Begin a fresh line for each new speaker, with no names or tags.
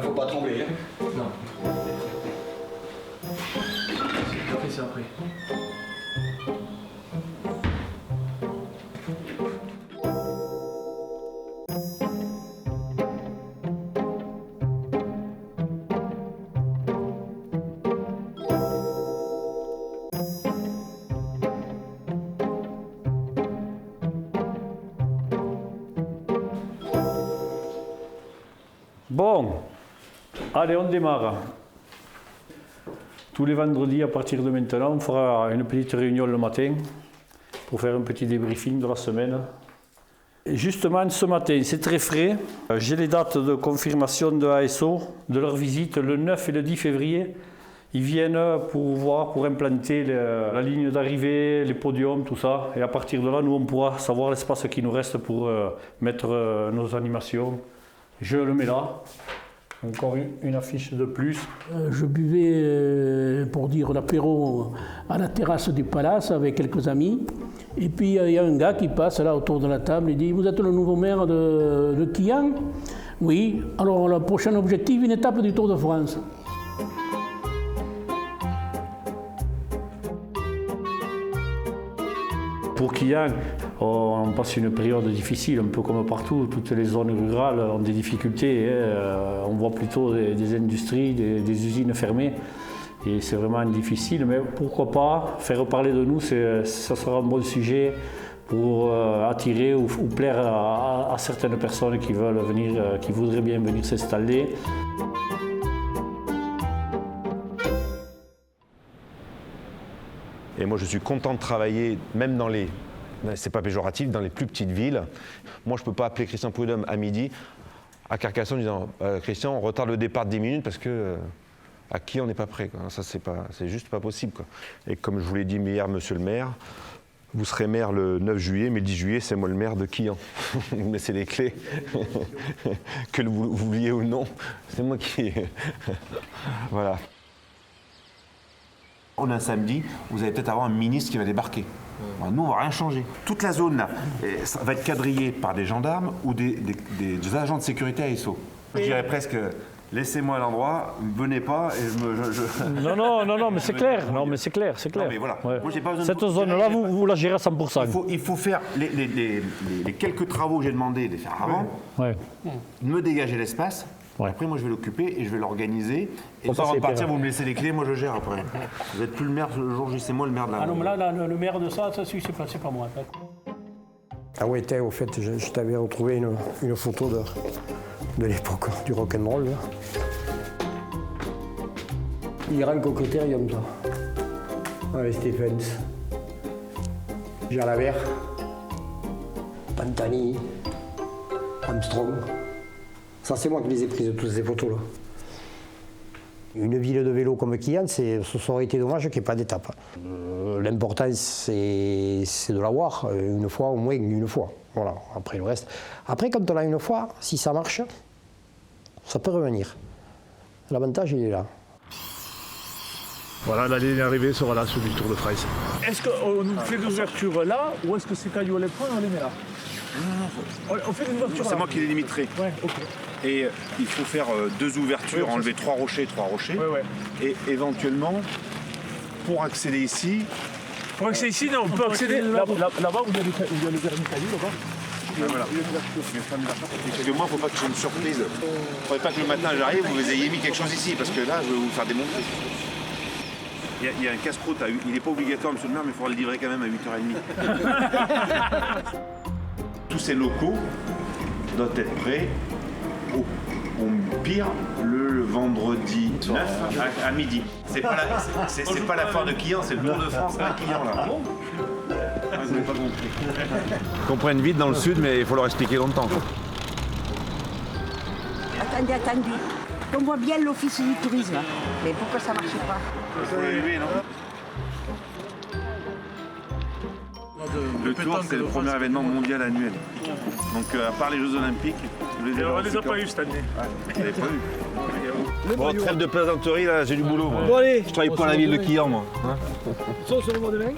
Faut pas trembler. Hein.
Non. Café, c'est après.
Bon, allez, on démarre. Tous les vendredis, à partir de maintenant, on fera une petite réunion le matin pour faire un petit débriefing de la semaine. Et justement, ce matin, c'est très frais. J'ai les dates de confirmation de ASO, de leur visite le 9 et le 10 février. Ils viennent pour voir, pour implanter la ligne d'arrivée, les podiums, tout ça. Et à partir de là, nous, on pourra savoir l'espace qui nous reste pour mettre nos animations. Je le mets là. Encore une affiche de plus.
Je buvais, pour dire l'apéro, à la terrasse du Palace avec quelques amis. Et puis il y a un gars qui passe là autour de la table et dit « Vous êtes le nouveau maire de Quillan ?» « Oui. Alors le prochain objectif, une étape du Tour de France. »
Pour Quillan, on passe une période difficile, un peu comme partout. Toutes les zones rurales ont des difficultés. On voit plutôt des industries, des usines fermées. Et c'est vraiment difficile. Mais pourquoi pas faire parler de nous, ça sera un bon sujet pour attirer ou plaire à certaines personnes qui veulent venir, qui voudraient bien venir s'installer.
Et moi, je suis content de travailler, même dans les, c'est pas péjoratif, dans les plus petites villes. Moi, je ne peux pas appeler Christian Prudhomme à midi, à Carcassonne, en disant Christian, on retarde le départ de 10 minutes parce que à qui on n'est pas prêt, quoi. Ça, c'est juste pas possible, quoi. Et comme je vous l'ai dit hier, monsieur le maire, vous serez maire le 9 juillet, mais le 10 juillet, c'est moi le maire de Quillan. Vous me laissez les clés, que vous vouliez ou non, c'est moi qui. Voilà. On a un samedi, vous allez peut-être avoir un ministre qui va débarquer. Alors, nous, on ne va rien changer. Toute la zone là ça va être quadrillée par des gendarmes ou des agents de sécurité ASO. Je dirais presque, laissez-moi l'endroit, venez pas et
Non, mais c'est clair. Non, mais c'est clair, c'est clair.
Non, mais voilà.
Ouais.
Moi, j'ai pas besoin
Cette
de
zone-là, vous la gérez à 100%.
Il faut faire les quelques travaux que j'ai demandé de les faire avant,
Ouais.
me dégager l'espace.
Ouais.
Après, moi, je vais l'occuper et je vais l'organiser. Et
ça,
avant
c'est
de partir,
hyper.
vous me laissez les clés, moi, je gère après. Vous n'êtes plus le maire le jour J, c'est moi le maire de la...
Ah non, mais là, le maire de ça c'est pas moi.
Ah ouais, au fait, je t'avais retrouvé une photo de l'époque du rock'n'roll. Iran Cocoterium, ça. Avec Stephens. Jean Lavert. Pantani. Armstrong. Ça, c'est moi qui les ai prises, toutes ces photos-là. Une ville de vélo comme Quillan, ça aurait été dommage qu'il n'y ait pas d'étape. L'important, c'est de l'avoir, une fois, au moins une fois. Voilà, après le reste. Après, quand on l'a une fois, si ça marche, ça peut revenir. L'avantage, il est là.
Voilà, la ligne d'arrivée sera là, sous le Tour de France.
Est-ce qu'on nous fait des ouvertures là ou est-ce que c'est quand on les prend, on les met là? On fait des ouvertures là.
C'est moi qui les limiterai.
Ouais, ok.
Et il faut faire deux ouvertures,
Oui,
enlever trois rochers.
Ouais.
Et éventuellement, pour accéder ici...
Pour accéder ici, non, on peut accéder là-bas où il y a les vermicaliers, là-bas.
Voilà. Parce que moi, il ne faut pas que j'ai une surprise. Il ne faudrait pas que le matin j'arrive, vous ayez mis quelque chose ici, parce que là, je vais vous faire démontrer. Il y a un casse-croûte, il n'est pas obligatoire, monsieur le maire, mais il faudra le livrer quand même à 8h30. Tous ces locaux doivent être prêts au pire le vendredi 9 à midi. C'est pas la foire de Quillan, c'est le Tour de France à Quillan là. Vous n'avez pas compris. Ils comprennent vite dans le sud, mais il faut leur expliquer longtemps.
Attendez. On voit bien l'office du tourisme. Mais pourquoi ça ne marche pas?
Il faut l'élever, non? Le Tour, c'est le premier événement mondial annuel. Donc, à part les Jeux Olympiques,
on les a pas eu cette année.
Vous n'avez pas eu. Bon, trêve de plaisanterie, là, j'ai du boulot. Moi.
Bon, allez.
Je travaille pour la ville de Quillan, moi.
Sauce au moment de vin.